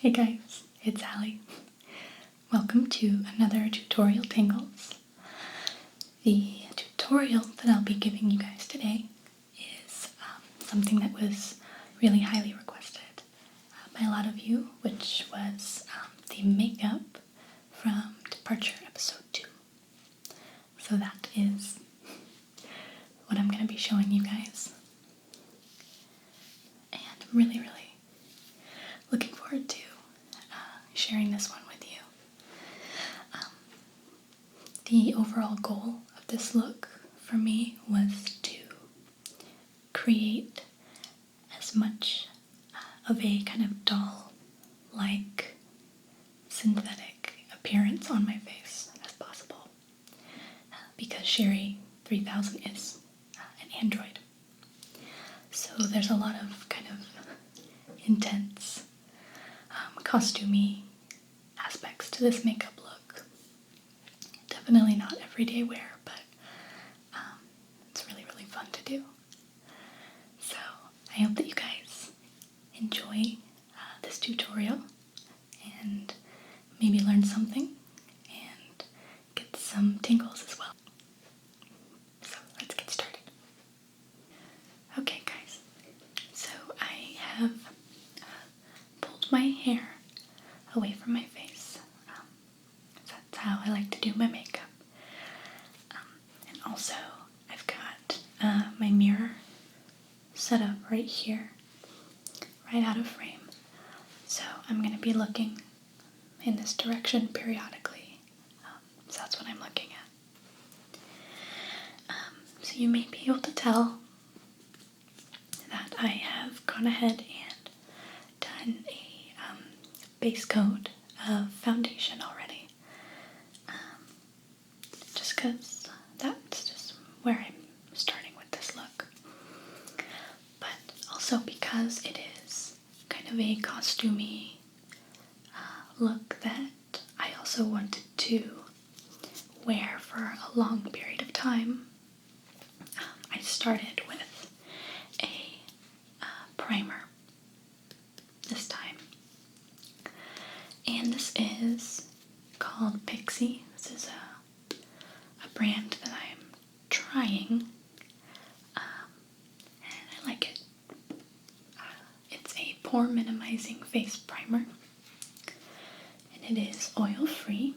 Hey guys, it's Allie. Welcome to another tutorial Tingles. The tutorial that I'll be giving you guys today is something that was really highly requested by a lot of you, which was the makeup from Departure Episode 2. So that is what I'm going to be showing you guys. And I'm really looking forward to sharing this one with you. The overall goal of this look for me was to create as much of a kind of doll-like synthetic appearance on my face as possible, because Sherry 3000 is an android. So there's a lot of kind of intense costumey aspects to this makeup look. Definitely not everyday wear, but it's really fun to do. So I hope that you guys enjoy this tutorial and maybe learn something and get some tingles as well. So let's get started. Okay guys, so I have pulled my hair away from my face. That's how I like to do my makeup. And also I've got my mirror set up right here, right out of frame. So I'm going to be looking in this direction periodically. So that's what I'm looking at. So you may be able to tell that I have gone ahead and done a base coat of foundation already. Just because that's just where I'm starting with this look. But also because it is kind of a costumey look that I also wanted to wear for a long period of time, I started with a primer this time. And this is called Pixie. This is a brand that I'm trying, and I like it. It's a pore minimizing face primer, and it is oil free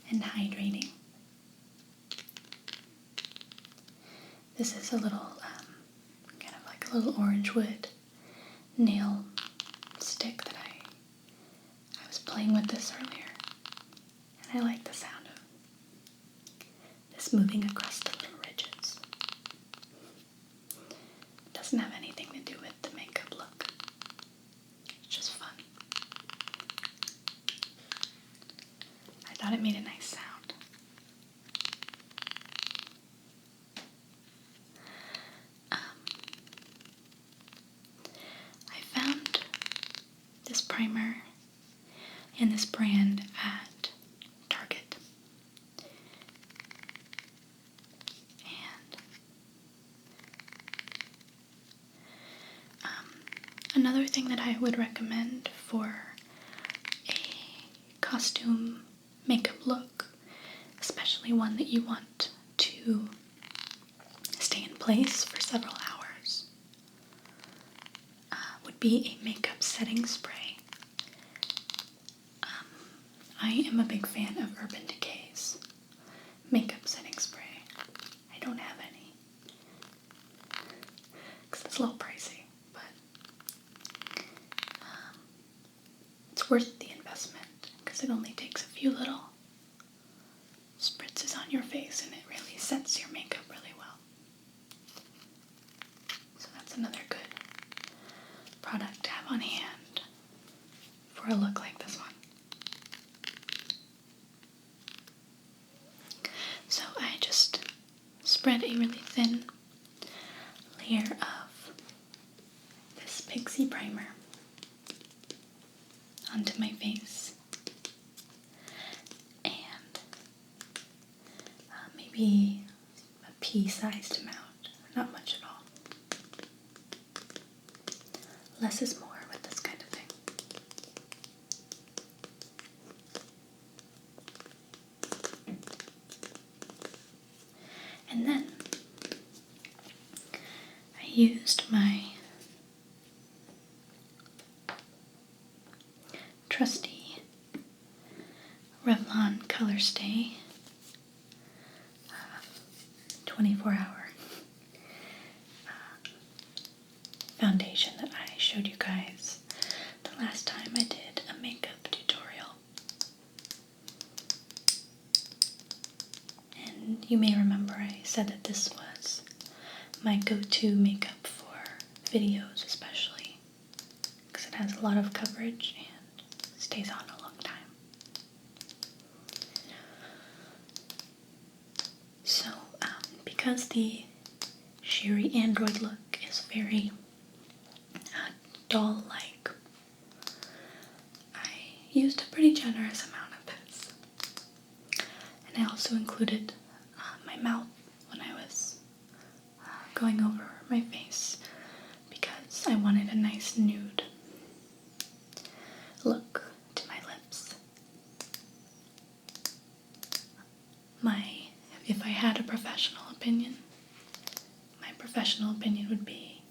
and hydrating. This is a little kind of like a little orange wood nail stick that I was playing with this earlier, and I like the sound of this moving across the little ridges. It doesn't have anything to do with the makeup look. It's just fun. I thought it made a nice sound. I found this primer and this brand at Target. And another thing that I would recommend for a costume makeup look, especially one that you want to stay in place for several hours, would be a makeup setting spray. I am a big fan of Urban Decay's makeup setting spray. I don't have any because it's a little pricey, but it's worth the investment because it only takes a few little spritzes on your face and it really sets your makeup really well. So that's another good product to have on hand for a look like this one. So I just spread a really thin layer of this Pixie primer onto my face, and maybe a pea-sized amount, not much at all. Less is more with this kind used my trusty Revlon Color Stay 24-hour foundation that I showed you guys the last time I did a makeup tutorial. And you may remember I said that this was my go-to makeup for videos, especially because it has a lot of coverage and stays on a long time. So, because the Sherry Android look is very doll-like, I used a pretty generous amount of this. And I also included my mouth when I was going over my face because I wanted a nice nude look to my lips. If I had a professional opinion, my professional opinion would be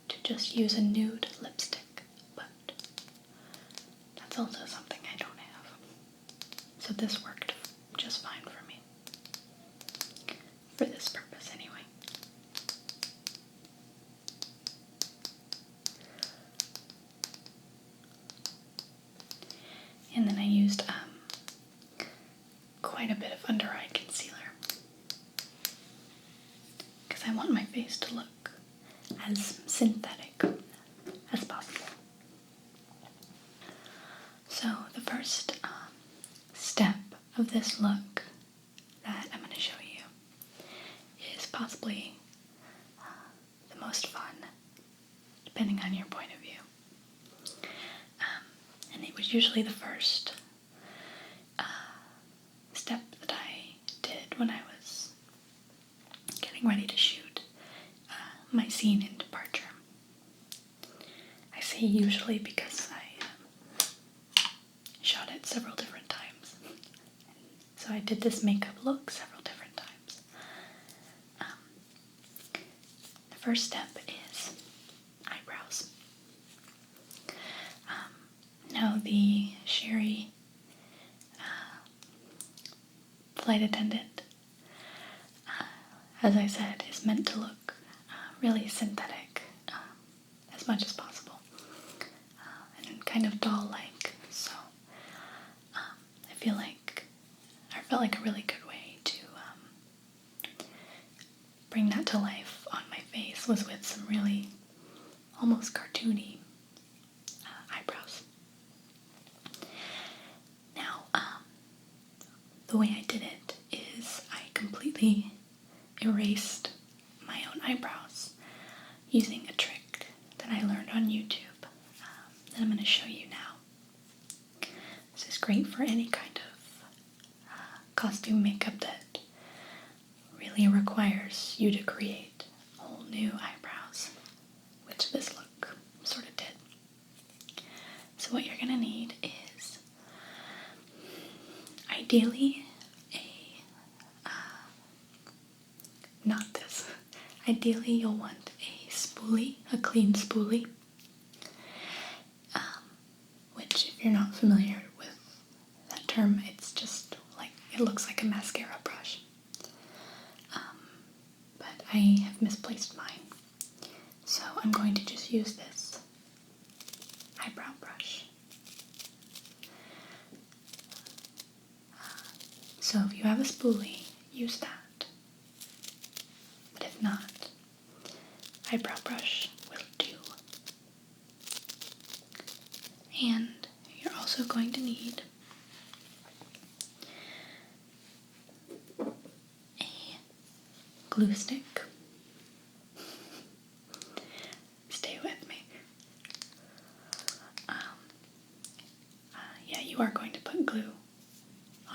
to just use a nude lipstick, but that's also something I don't have. So this worked just fine for me. For this purpose, anyway. And then I used quite a bit of under-eye concealer because I want my face to look as synthetic as possible. So the first step of this look that I'm going to show you is possibly the most fun, depending on your point of view. And it was usually the first step that I did when I was getting ready to shoot my scene in Departure. I say usually because I shot it several different times. So I did this makeup look several different times. The first step is eyebrows. Now the Sherry flight attendant, as I said, is meant to look really synthetic as much as possible and kind of doll-like. So I felt like a really good way to bring that to life on my face was with some really almost cartoony eyebrows. Now, the way I did it is I completely erased my own eyebrows using a trick that I learned on YouTube that I'm going to show you now. This is great for any kind of costume makeup that really requires you to create whole new eyebrows, which this look sort of did. So what you're going to need is ideally Ideally, you'll want a spoolie, a clean spoolie, which, if you're not familiar with that term, it's just like, it looks like a mascara brush. But I have misplaced mine, so I'm going to just use this eyebrow brush. So if you have a spoolie, use that. But if not, eyebrow brush will do. And you're also going to need a glue stick. Stay with me. Yeah, you are going to put glue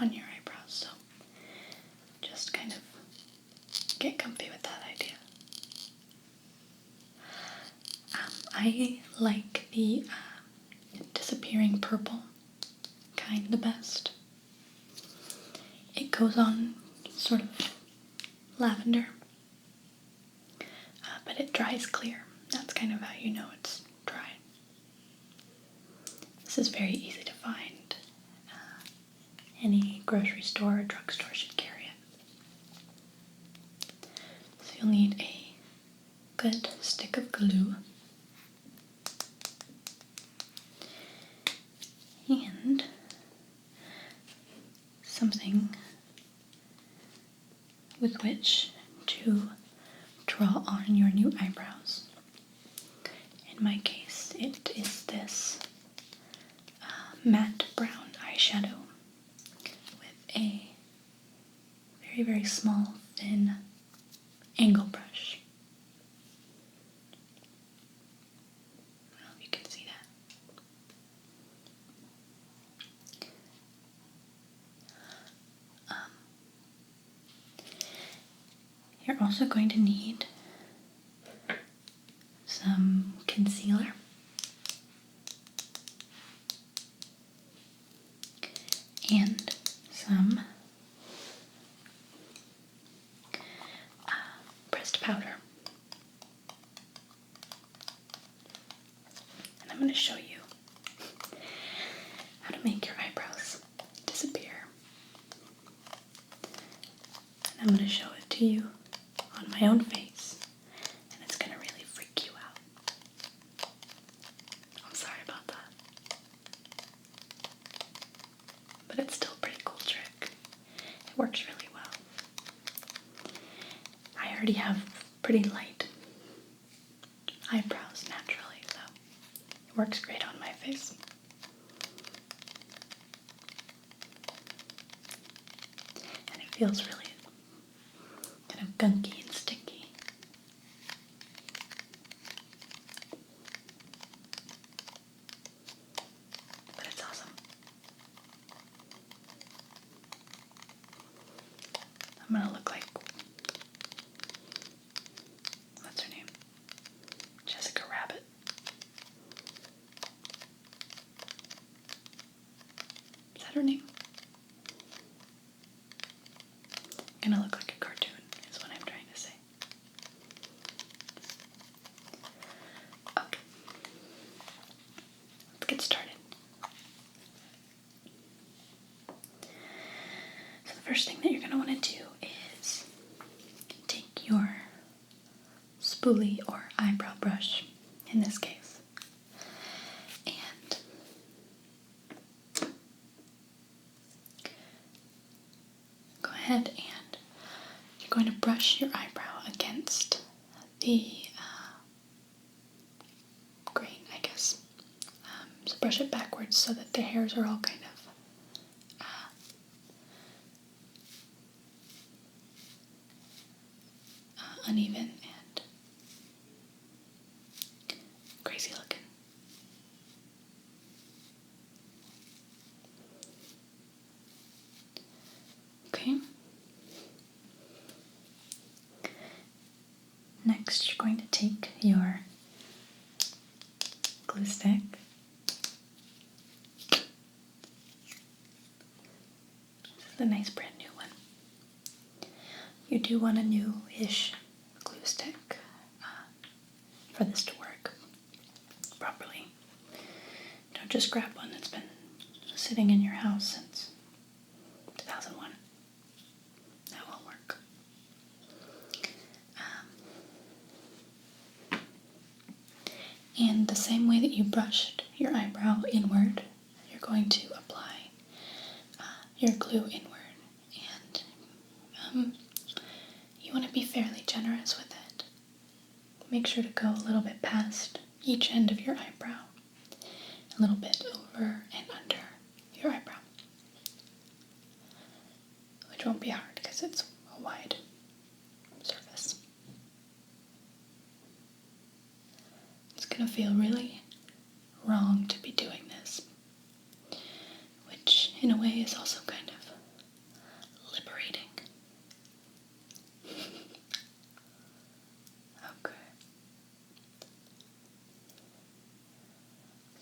on your eyebrows, so just kind of get comfy with that idea. I like the disappearing purple kind the best. It goes on sort of lavender, but it dries clear. That's kind of how you know it's dry. This is very easy to find. Any grocery store or drugstore should carry it. So you'll need a good stick of glue and something with which to draw on your new eyebrows. In my case, it is this matte brown eyeshadow with a very, very small, thin angle brush. I don't know if you can see that. You're also going to need some concealer and some pressed powder. And I'm going to show you how to make your eyebrows disappear. And I'm going to show it to you on my own face, and it's going to really freak you out. I'm sorry about that. But it's still a pretty cool trick. It works really well. I already have pretty light eyebrows naturally, so it works great on my face. And it feels really kind of gunky and sticky. But it's awesome. I'm gonna look like, what's her name? Jessica Rabbit. Is that her name? I'm gonna look like a cartoon, is what I'm trying to say. Okay. Let's get started. So the first thing that you're gonna want to do is take your spoolie or eyebrow brush, in this case, and go ahead and you're going to brush your eyebrow against the grain, I guess. So brush it backwards so that the hairs are all kind of uneven and crazy looking. Okay. Next, you're going to take your glue stick This is a nice brand new one. You do want a new-ish glue stick for this to work properly. Don't just grab one that's been sitting in your house since 2001. That won't work. And the same way that you brushed your eyebrow inward, you're going to apply your glue inward. And you want to be fairly generous with it. Make sure to go a little bit past each end of your eyebrow, a little bit over and under your eyebrow, which won't be hard because it's a wide surface. It's going to feel really wrong to be doing this, which in a way is also kind of liberating. Okay.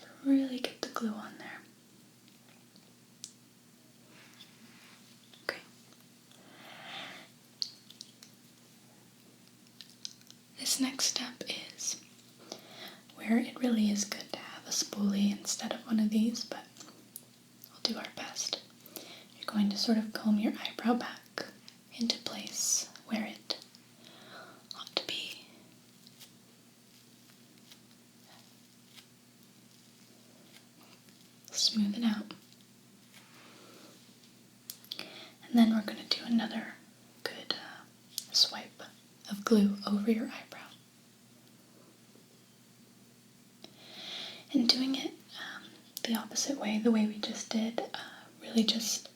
So really get the glue on there. Okay. This this next step is where it really is good to have a spoolie instead of one of these, but we'll do our best. You're going to sort of comb your eyebrow back into place where it ought to be. Smooth it out. And then we're going to do another good swipe of glue over your eyebrow. And doing it the opposite way, the way we just did, really just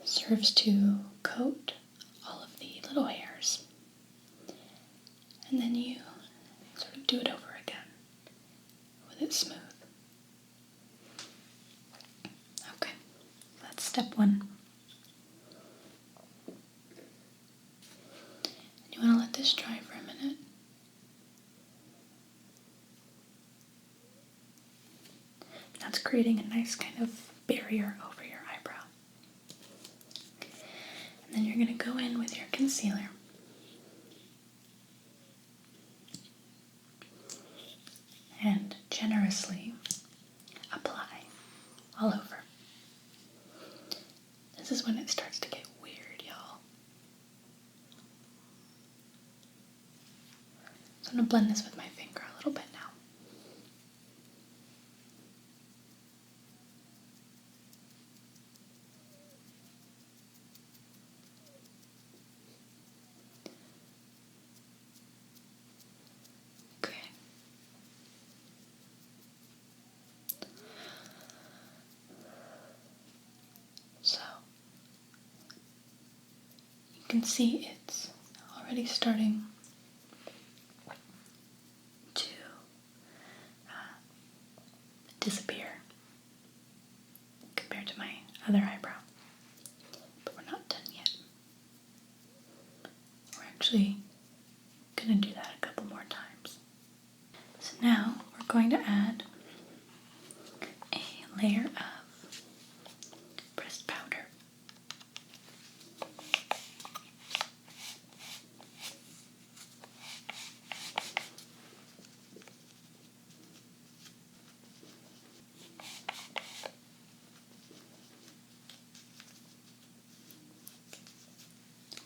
serves to coat all of the little hairs. And then you sort of do it over again with it smooth. Okay, that's step one. You want to let this dry for a minute. That's creating a nice kind of barrier over your eyebrow. And then you're going to go in with your concealer. And generously apply all over. This is when it starts to get weird, y'all. So I'm going to blend this with my finger a little bit now. Okay. So, you can see it's already starting to disappear compared to my other eyebrow. But we're not done yet. We're actually going to do that a couple more times. So now we're going to add a layer of pressed powder.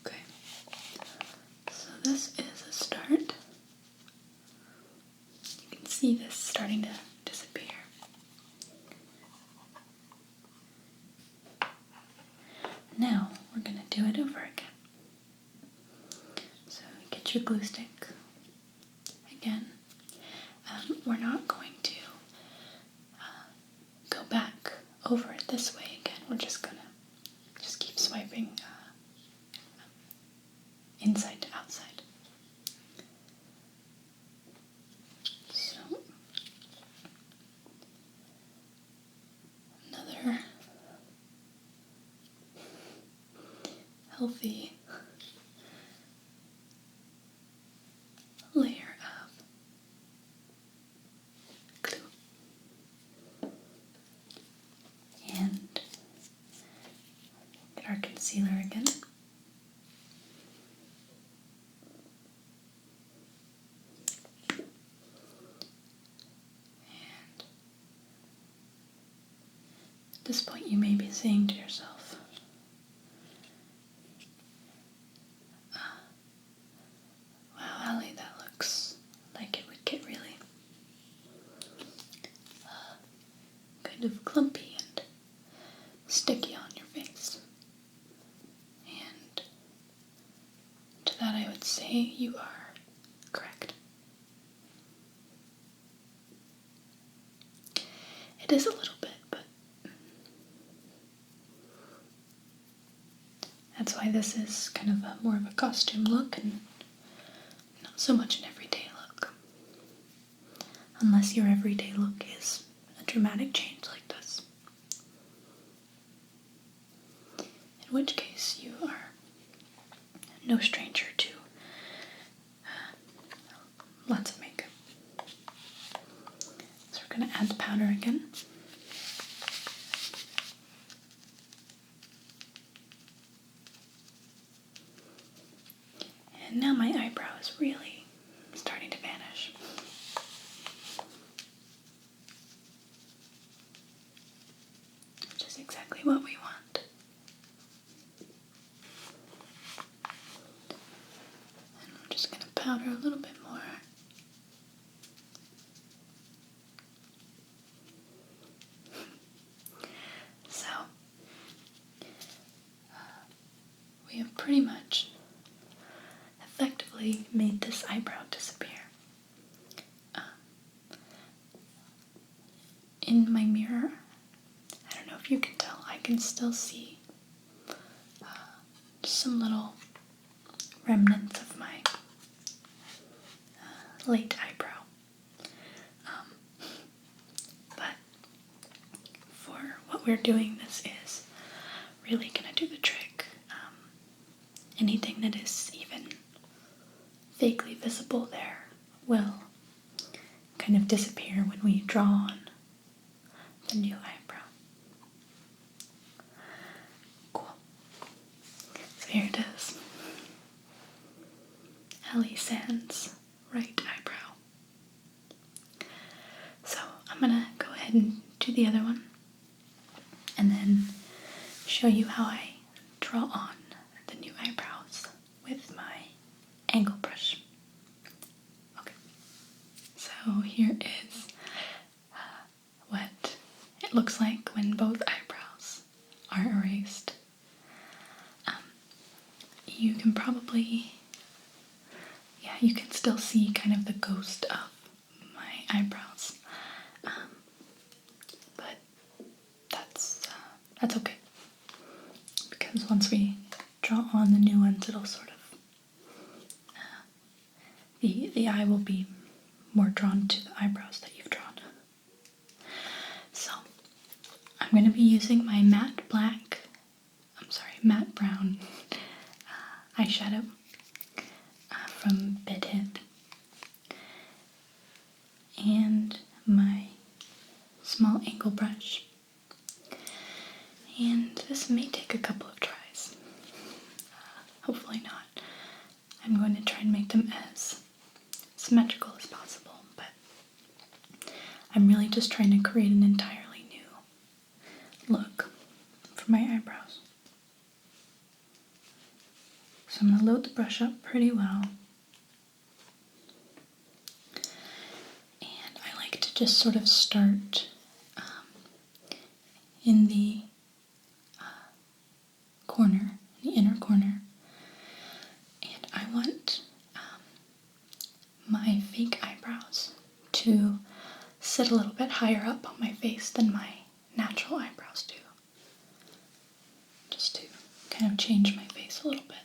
Okay, so this is a start. You can see this starting to disappear. Now we're going to do it over again. So get your glue stick again. We're not going to go back over it this way again. We're just going to just keep swiping inside to outside. So another healthy layer of glue. And get our concealer again. At this point you may be saying to yourself, wow, Allie, that looks like it would get really kind of clumpy and sticky on your face. And to that I would say you are correct. It is a little bit, but that's why this is kind of more of a costume look and not so much an everyday look. Unless your everyday look is a dramatic change like this. In which case you are no stranger to lots of makeup. So we're going to add the powder again. And now my eyebrow is really exactly what we want. And I'm just going to powder a little bit more. So, we have pretty much effectively made this eyebrow disappear. In my mirror, I don't know if you can tell, I can still see some little remnants of my late eyebrow. But for what we're doing, this is really going to do the trick. Anything that is even vaguely visible there will kind of disappear when we draw on the new eyebrow. Cool. So here it is. Ellie Sands' right eyebrow. So I'm gonna go ahead and do the other one and then show you how I draw on the new eyebrows with my angle brush. Okay, so here is what it looks like when both eyebrows are erased. You can probably, you can still see kind of the ghost of my eyebrows, but that's okay, because once we draw on the new ones, it'll sort of, the eye will be more drawn to the eyebrows that you've drawn. So I'm going to be using my matte brown eyeshadow from Bedhead and my small angle brush. And this may take a couple of tries. Hopefully not. I'm going to try and make them as symmetrical as possible, but I'm really just trying to create an entirely new look for my eyebrows. So I'm going to load the brush up pretty well. And I like to just sort of start in the corner, the inner corner. And I want my fake eyebrows to sit a little bit higher up on my face than my natural eyebrows do. Just to kind of change my face a little bit.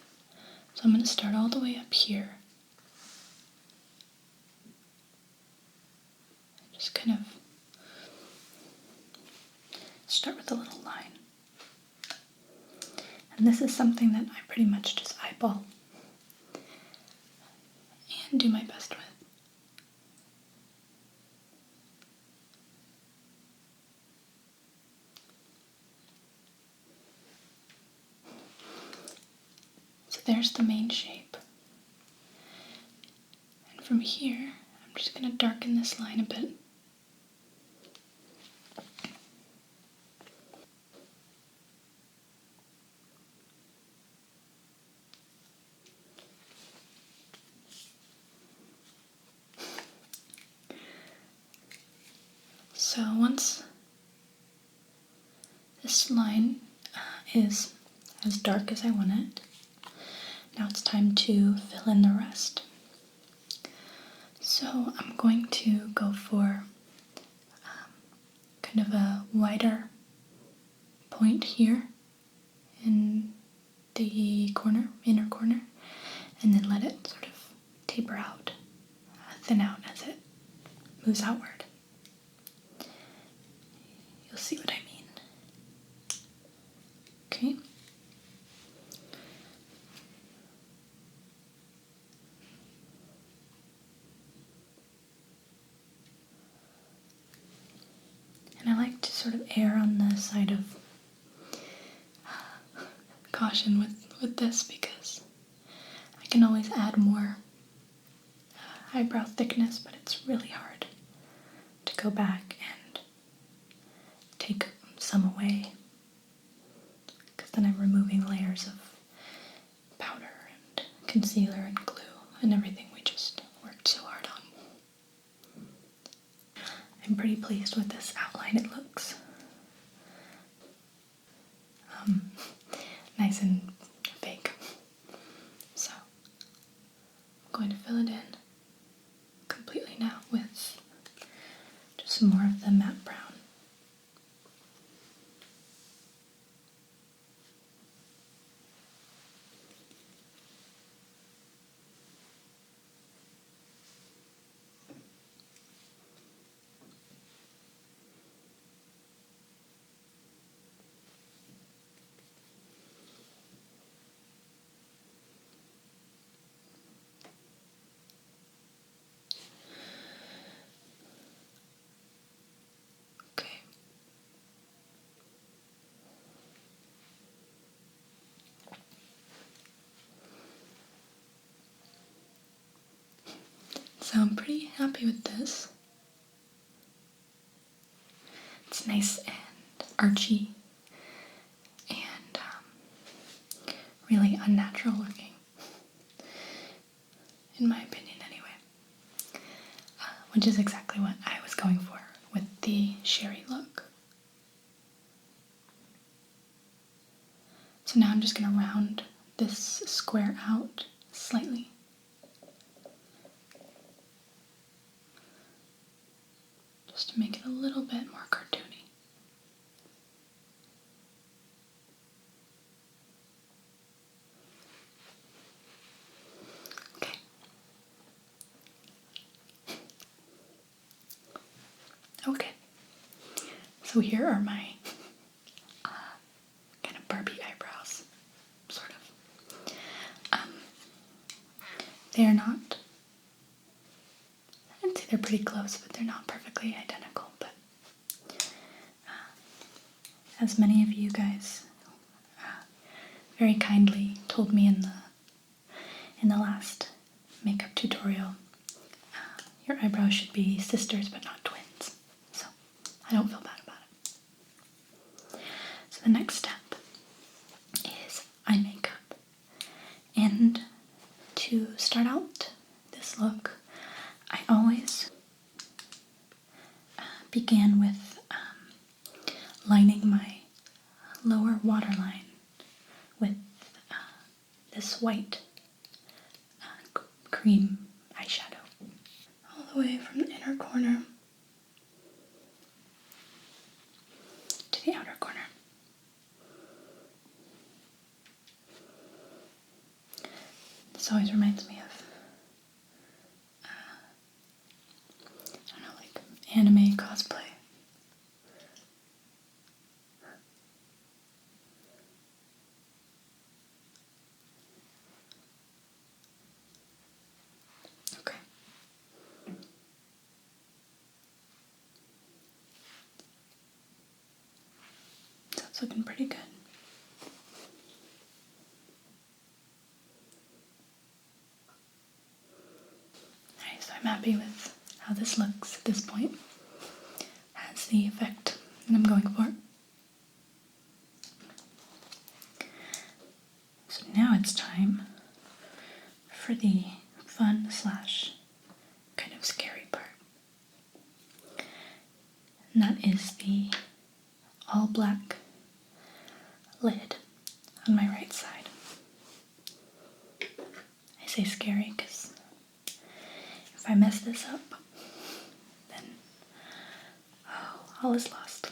So I'm going to start all the way up here. Just kind of start with a little line. And this is something that I pretty much just eyeball and do my best with. So there's the main shape. And from here, I'm just going to darken this line a bit. So once this line is as dark as I want it, now it's time to fill in the rest. So I'm going to go for kind of a wider point here in the corner, inner corner, and then let it sort of taper out, thin out as it moves outward. You'll see what I mean. Okay. And I like to sort of err on the side of caution with this because I can always add more eyebrow thickness, but it's really hard to go back and take some away. concealer and glue and everything we just worked so hard on. I'm pretty pleased with this outline. It looks nice and fake. So I'm going to fill it in completely now with just some more of the matte brown. Okay. So I'm pretty happy with this. It's nice and archy and really unnatural looking, in my opinion anyway, which is exactly what I was going for with the sherry look. So now I'm just going to round this square out slightly. Just to make it a little bit more cartoony. Okay. Okay. So here are my kind of Barbie eyebrows, sort of. They are not, I'd say they're pretty close, but they're not perfectly identical. But as many of you guys very kindly told me in the last makeup tutorial, your eyebrows should be sisters but not twins. So I don't feel bad about it. So the next step is eye makeup. And to start out this look, I always began with lining my lower waterline with this white cream eyeshadow. All the way from the inner corner to the outer corner. This always reminds me of, I don't know, like anime cosplay. Okay. So it's looking pretty good. Alright, so I'm happy with how this looks at this point. Has the effect that I'm going for. So now it's time for the fun / kind of scary part. And that is the all black lid on my right side. I say scary because if I mess this up, then all is lost.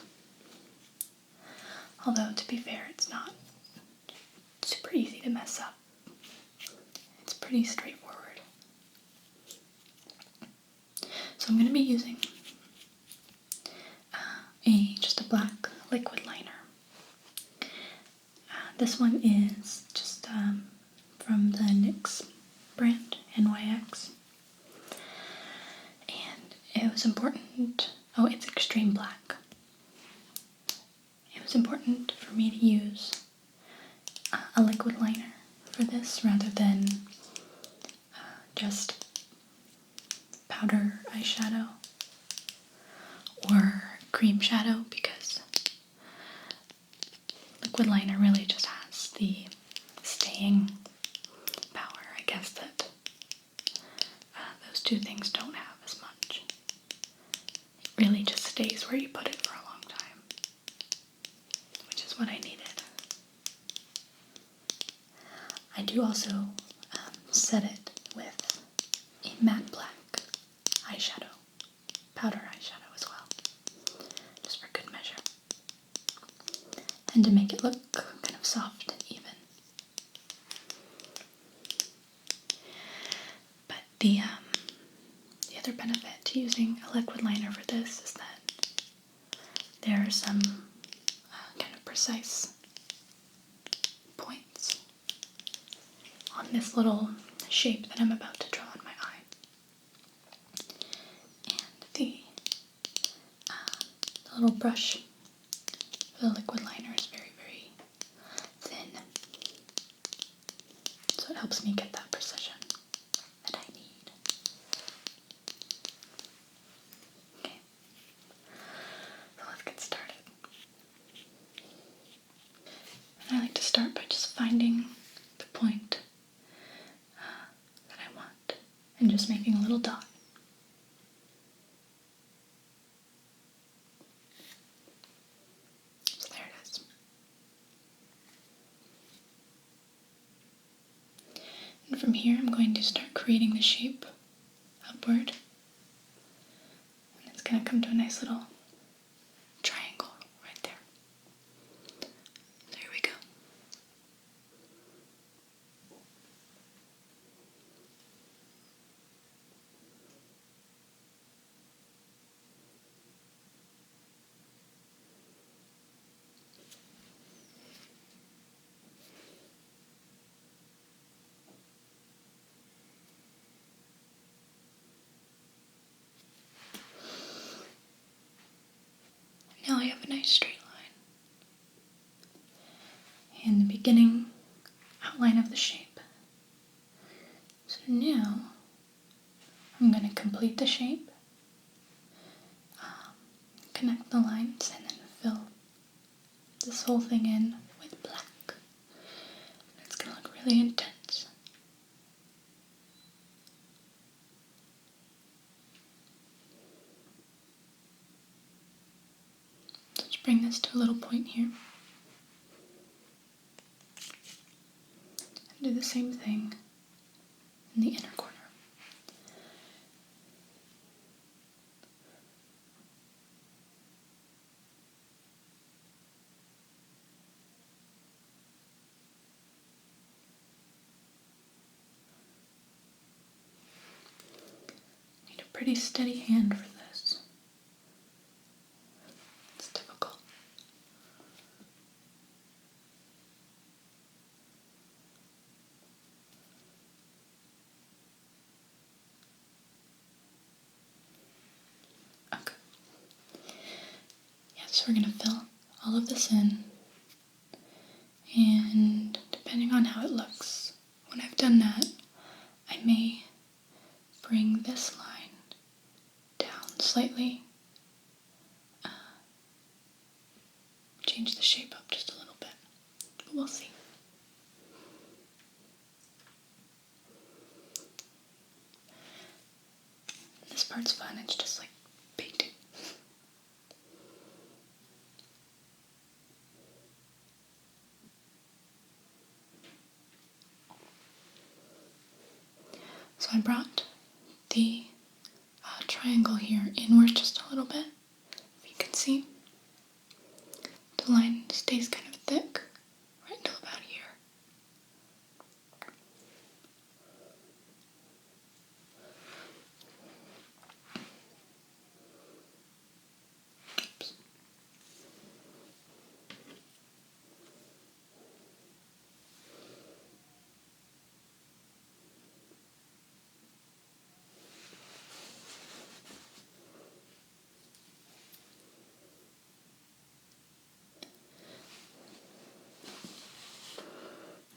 Although, to be fair, it's not super easy to mess up. It's pretty straightforward. So I'm going to be using just a black liquid liner. This one is just from the NYX brand, NYX. And it was important, it's extreme black. It was important for me to use a liquid liner for this rather than just powder eyeshadow or cream shadow, because liquid liner really just has the staying power, I guess, I do also set it with a matte black eyeshadow, powder eyeshadow as well, just for good measure, and to make it look kind of soft and even. But the other benefit to using a liquid liner for this is that there are some kind of precise points on this little shape that I'm about to draw on my eye. And the little brush for the liquid liner is very, very thin, so it helps me get that precision that I need. Okay, so let's get started. And I like to start by just finding the point that I want and just making a little dot. So there it is. And from here I'm going to start creating the shape upward. And it's going to come to a nice little triangle right there. There we go. Now I have a nice straight line. And the beginning outline of the shape. So now I'm going to complete the shape, connect the lines, and then fill this whole thing in with black. It's going to look really intense. Let's bring this to a little point here. And do the same thing in the inner corner. Need a pretty steady hand for this. It's difficult. Okay. Yeah, so we're going to fill all of this in, and depending on how it looks, when I've done that, I may bring this line down slightly, change the shape up just a little bit, but we'll see. This part's fun, it's just like painting. So I brought the triangle here inward just a little bit. If you can see, the line stays kind of thick right until about here. Oops.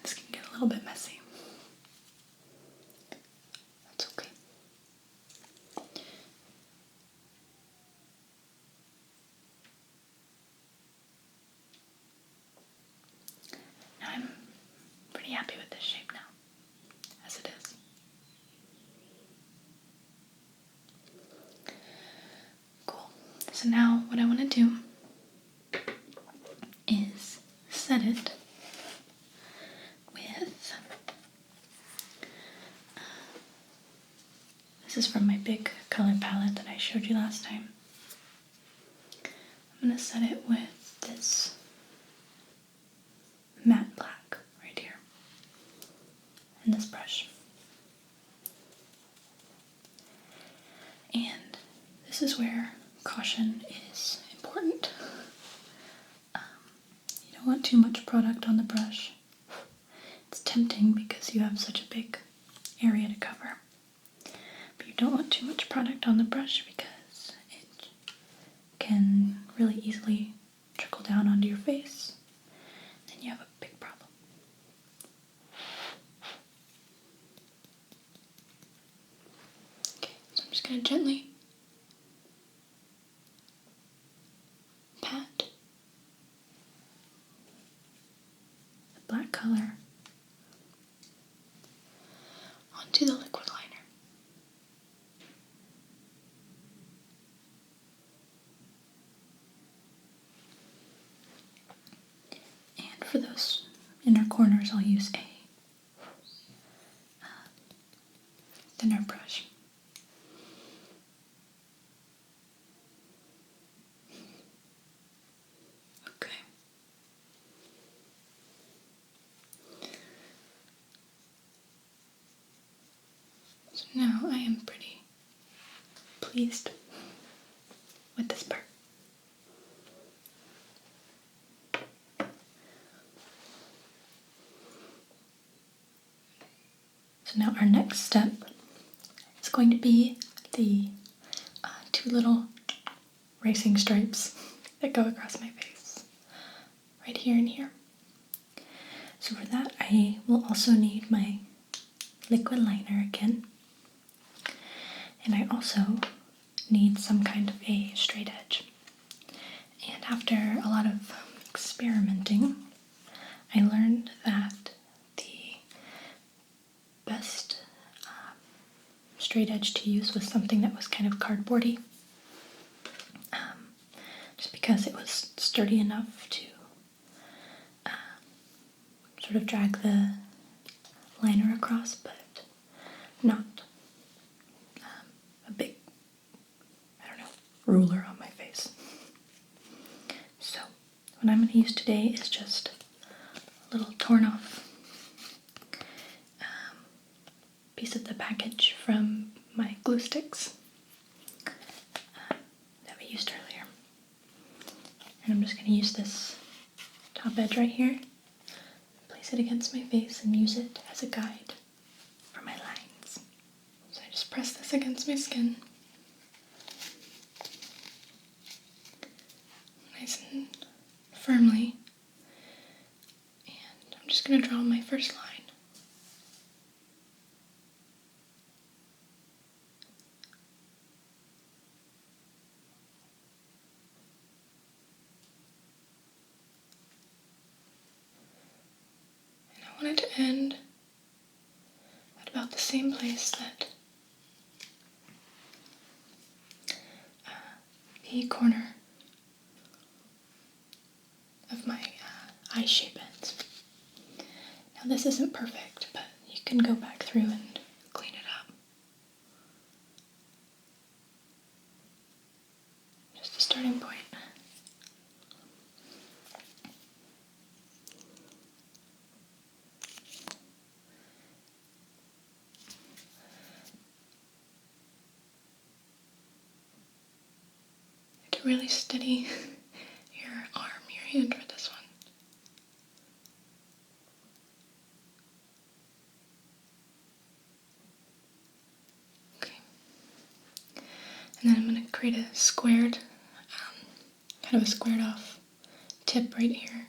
This can get a little bit messy. That's okay. Now I'm pretty happy with this shape now, as it is. Cool. So now what I want to do is set it with This is from my big color palette that I showed you last time. I'm going to set it with this matte black right here and this brush. And this is where caution is important. You don't want too much product on the brush. It's tempting because you have such a big area to cover. But you don't want too much product on the brush because it can really easily trickle down onto your face. Then you have a big problem. Okay, so I'm just going to gently pat the black color onto the liquid liner. And for those inner corners, I'll use a thinner brush. Okay. So now I am pretty pleased with this part. So now our next step is going to be the two little racing stripes that go across my face, right here and here. So for that I will also need my liquid liner again, and I also need some kind of a straight edge. And after a lot of experimenting, I learned that the best straight edge to use was something that was kind of cardboardy, just because it was sturdy enough to sort of drag the liner across, but not a big, ruler on my face. So what I'm going to use today is just a little torn off piece of the package from my glue sticks that we used earlier. And I'm just going to use this top edge right here, place it against my face, and use it as a guide for my lines. So I just press this against my skin, nice and firmly, and I'm just going to draw my first line. I want it to end at about the same place that the corner of my eye shape ends. Now this isn't perfect, but you can go back through and clean it up. Just a starting point. Really steady your arm, your hand for this one. Okay. And then I'm going to create a squared, kind of a squared off tip right here.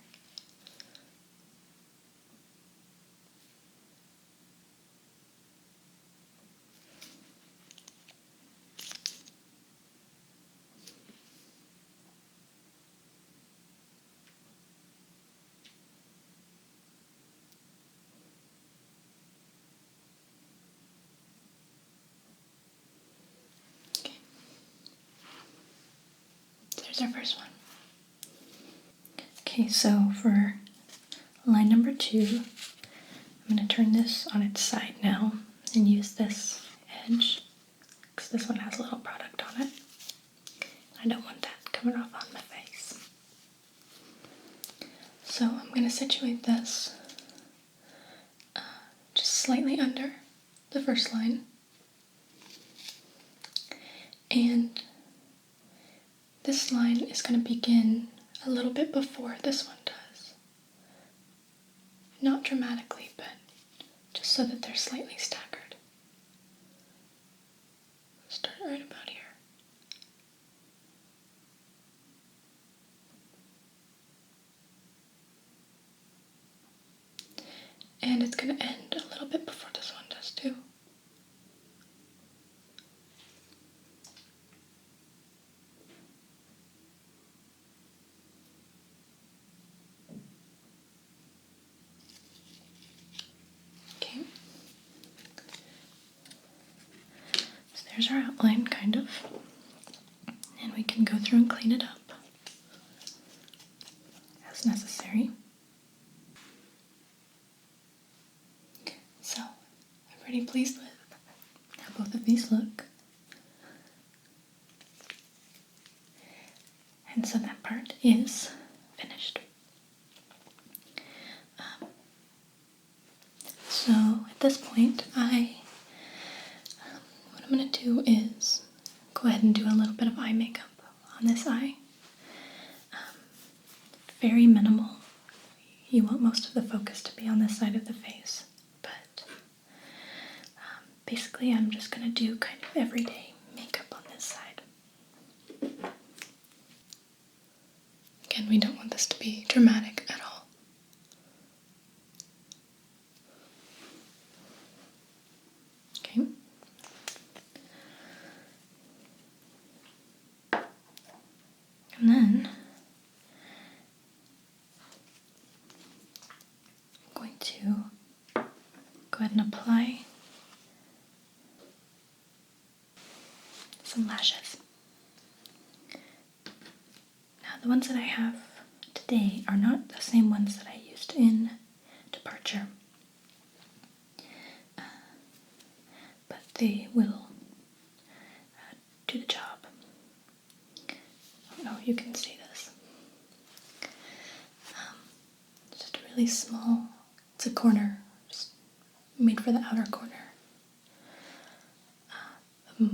There's our first one. Okay, so for line number 2, I'm going to turn this on its side now and use this edge because this one has a little product on it. I don't want that coming off on my face. So I'm going to situate this just slightly under the first line. And this line is going to begin a little bit before this one does. Not dramatically, but just so that they're slightly staggered. Start right about here. And it's going to end a little bit before this one does too. Okay. So there's our outline, kind of. And we can go through and clean it up as necessary. So, I'm pretty pleased with how both of these look. And so that part is finished. So at this point, what I'm going to do is go ahead and do a little bit of eye makeup on this eye. Very minimal. You want most of the focus to be on this side of the face, but basically I'm just going to do kind of everyday makeup on this side. Again, we don't want this to be dramatic at all. Okay. And then I'm going to go ahead and apply some lashes. Now the ones that I have today are not the same ones that I used in Departure, but they will do the job. I don't know if you can see this. Just a really small, it's a corner, just made for the outer corner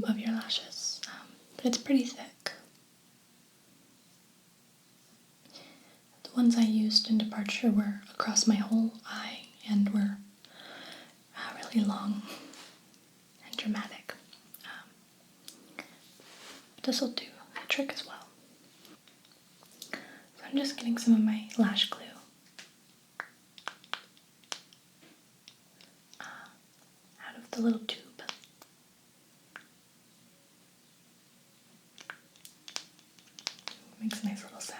of your lashes, but it's pretty thick. The ones I used in Departure were across my whole eye and were really long and dramatic. But this will do the trick as well. So I'm just getting some of my lash glue out of the little tube. Makes a nice little sound.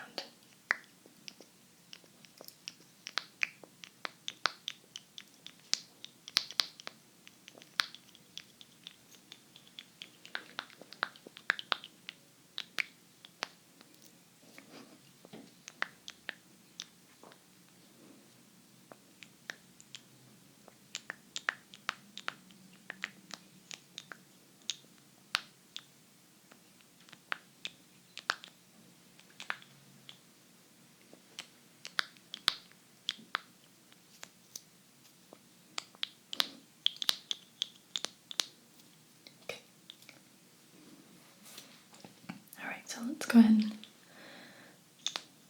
So let's go ahead and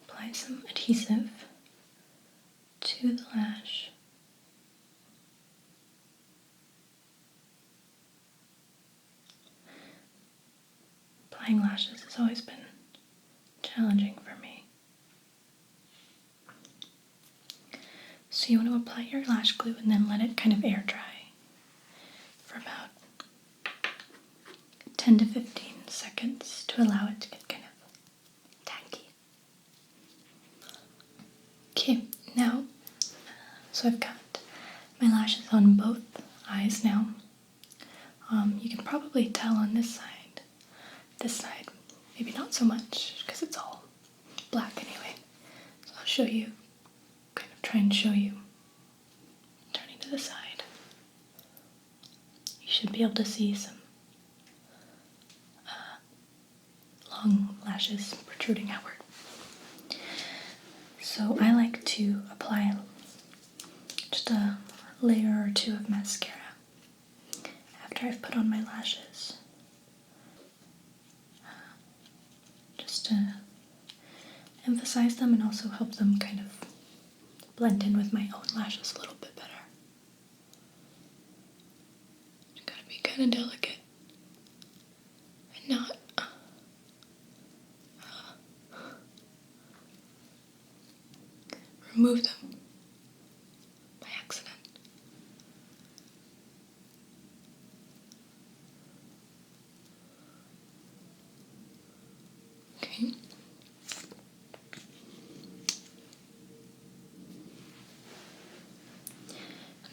apply some adhesive to the lash. Applying lashes has always been challenging for me. So you want to apply your lash glue and then let it kind of air dry for about 10 to 15 seconds to allow it to get kind of tacky. Okay, now, so I've got my lashes on both eyes now. You can probably tell on this side, maybe not so much because it's all black anyway. So I'll show you, kind of try and show you, turning to the side. You should be able to see some long lashes protruding outward. So I like to apply just a layer or two of mascara after I've put on my lashes, just to emphasize them and also help them kind of blend in with my own lashes a little bit better. You gotta be kind of delicate and not remove them by accident. Okay.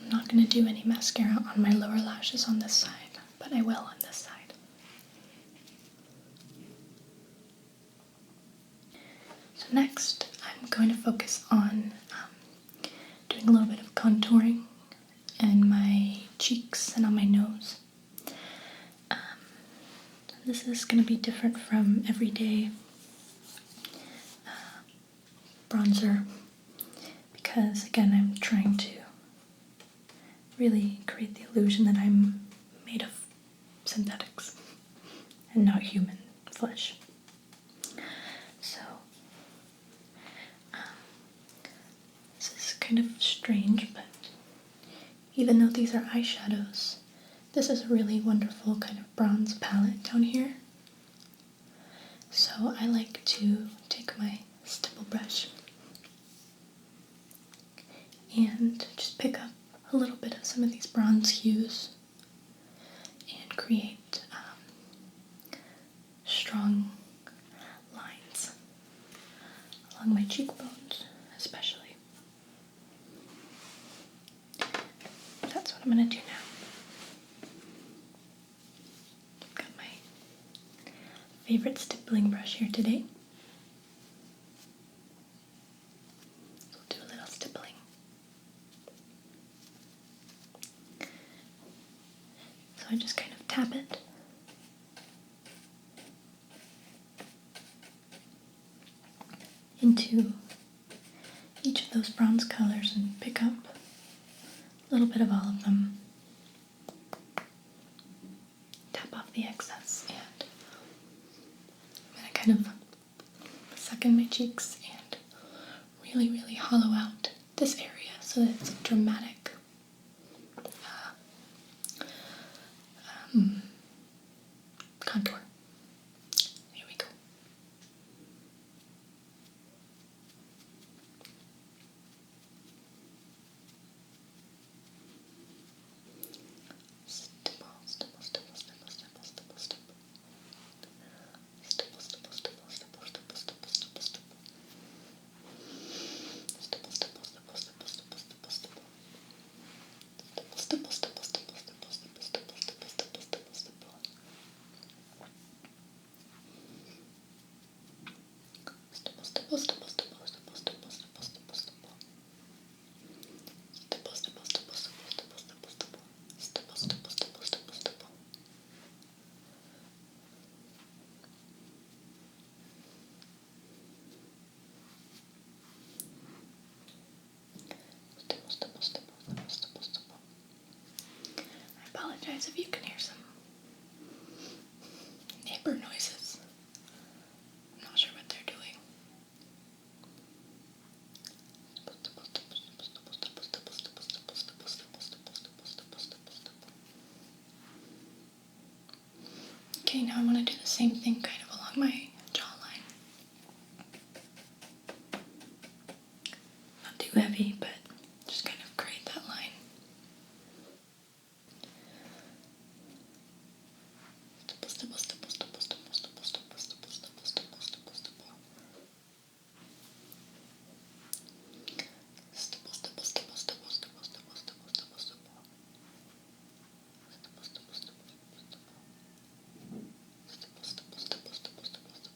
I'm not going to do any mascara on my lower lashes on this side, but I will on this side. So next, I'm going to focus on doing a little bit of contouring in my cheeks and on my nose. This is going to be different from everyday bronzer because, again, I'm trying to really create the illusion that I'm made of synthetics and not human flesh. So, this is kind of strange, but even though these are eyeshadows, this is a really wonderful kind of bronze palette down here. So I like to take my stipple brush and just pick up a little bit of some of these bronze hues and create strong lines along my cheekbones especially. That's what I'm going to do now. I've got my favorite stippling brush here today. So we'll do a little stippling. So I just kind of tap it into each of those bronze colors and pick up a little bit of all of them. Tap off the excess, and I'm going to kind of suck in my cheeks and really hollow out this area so that it's a dramatic contour. Here we go. Stipple, stipple, stipple, stipple, stipple, stipple, stipple. Stipple, stipple, stipple, stipple, stipple, stipple, stipple, stipple. Stipple, stipple, stipple, stipple, stipple, stipple, stipple. Stipple, stipple, stipple, stipple, stipple, stipple, stipple, stipple, stipple, stipple, stipple. Stipple, stipple, stipple, stipple, stipple, stipple, stipple, stipple, stipple. Stipple, stipple, stipple, stipple, stipple, stipple, stipple. Stipple, stipple, stipple, stipple, stipple. Stipple, stipple, stipple, stipple, stipple, stipple. I apologize if you can hear some neighbor noises. I'm not sure what they're doing. Stipple, stipple, stipple, stipple, stipple, stipple, stipple, stipple, stipple, stipple, stipple, stipple, stipple, stipple, stipple. Okay, now I want to do the same thing kind of along my jawline. Not too heavy, but just kind of create that line. Stipple, stipple, stipple, stipple, stipple, stipple, stipple, stipple, stipple, stipple, stipple. Stipple, stipple, stipple, stipple, stipple, stipple, stipple, stipple, stipple. Stipple, stipple, stipple, stipple, stipple. Stipple, stipple, stipple, stipple, stipple, stipple,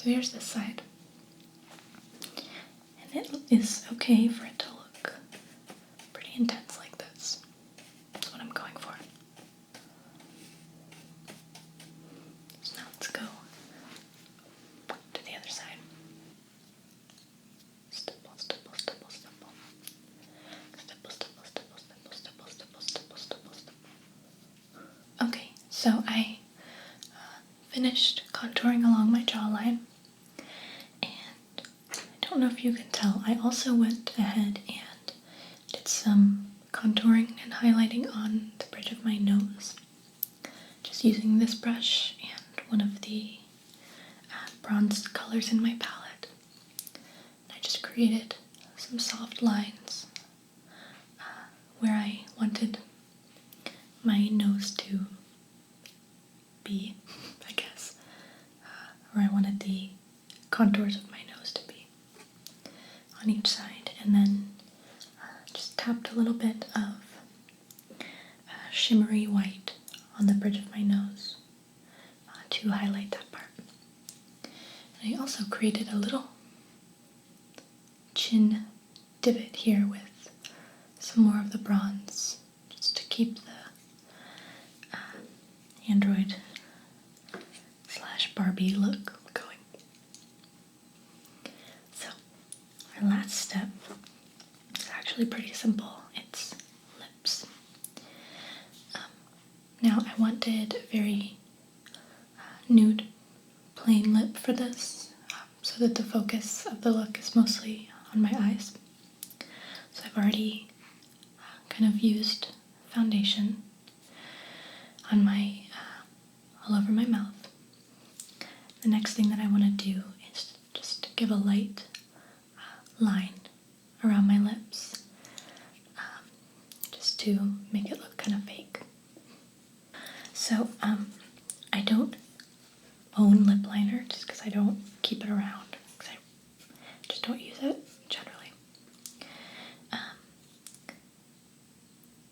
So here's this side. And it is okay for it to look pretty intense like this. That's what I'm going for. So now let's go to the other side. Stipple, stipple, stipple, stipple. Stipple, stipple, stipple, stipple, stipple, stipple, stipple, stipple, stipple. Okay, so I finished contouring along my jawline, and I don't know if you can tell, I also went ahead and did some contouring and highlighting on the bridge of my nose, just using this brush and one of the bronze colors in my palette. And I just created some soft lines where I wanted my nose to be, I guess, where I wanted the contours of my nose to be on each side, and then just tapped a little bit of shimmery white on the bridge of my nose to highlight that part. And I also created a little chin divot here with some more of the bronze, just to keep the android / Barbie look going. So our last step is actually pretty simple. It's lips. Now I wanted a very nude plain lip for this, so that the focus of the look is mostly on my eyes. So I've already kind of used foundation on my all over my mouth. The next thing that I want to do is just give a light line around my lips, just to make it look kind of fake. So I don't own lip liner just because I don't keep it around, because I just don't use it generally.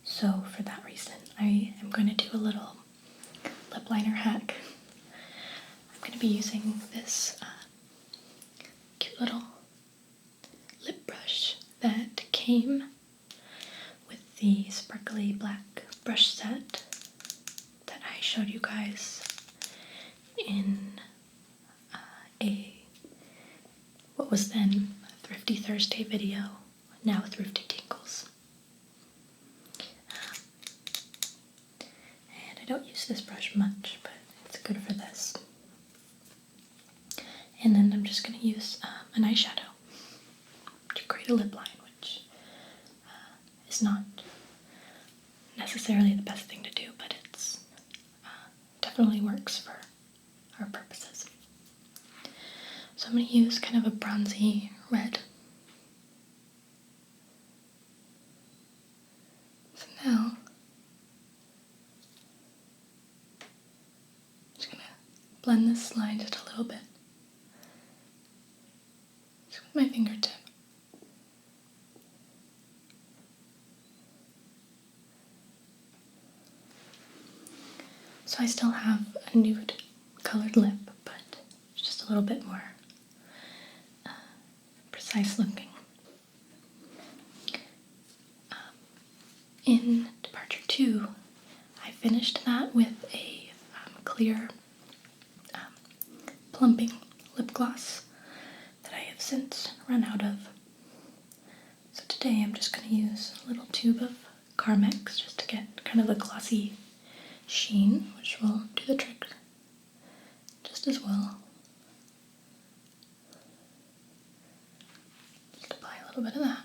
So for that reason, I am going to do a little lip liner hack. I'm going to be using this cute little lip brush that came with the sparkly black brush set that I showed you guys in what was then a Thrifty Thursday video, now Thrifty Tingles. And I don't use this brush much, but it's good for this. And then I'm just going to use an eyeshadow to create a lip line, which is not necessarily the best thing to do, but it's definitely works for our purposes. So I'm going to use kind of a bronzy red. So now, I'm just going to blend this line just a little bit. Just with my fingertip. So I still have a nude colored lip, but it's just a little bit more precise looking. In Departure 2, I finished that with a clear plumping lip gloss that I have since run out of. So today I'm just going to use a little tube of Carmex just to get kind of a glossy sheen, which will do the trick just as well. Just apply a little bit of that.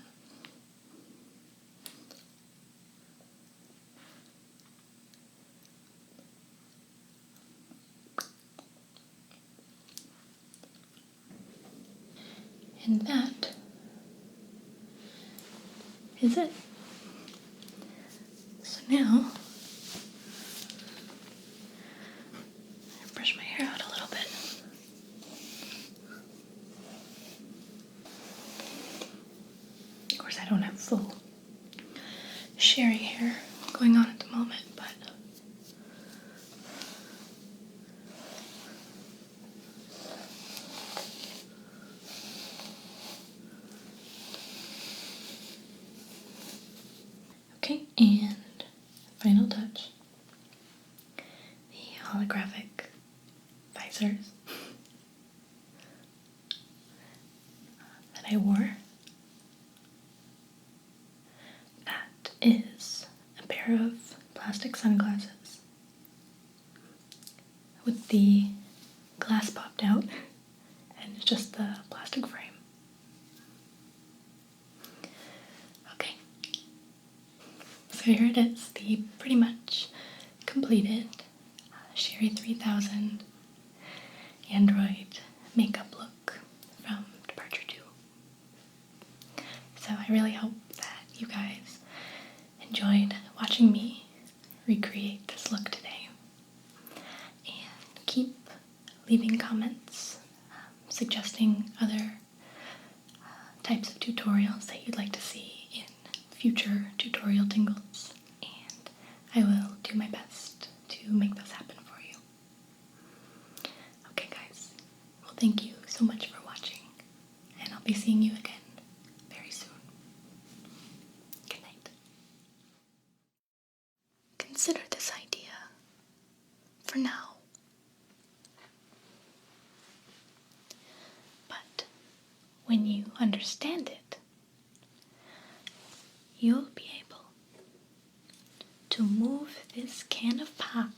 And that is it. So now, I brush my hair out a little bit. Of course, I don't have full Sherry hair going on at the moment, but Okay, and final touch. The holographic visors that I wore. That is a pair of plastic sunglasses with the glass popped out and it's just the plastic frame. Okay, so here it is, the pretty much completed Sherry 3000 Android makeup look from Departure 2. So I really hope that you guys enjoyed watching me recreate this look today. And keep leaving comments suggesting other types of tutorials that you'd like to see in future tutorial tingles, and I will do my best to make those happen for you. Okay guys, well thank you so much for watching, and I'll be seeing you again very soon. Good night. Consider this idea for now. But when you understand it, you'll be able to move this can of pop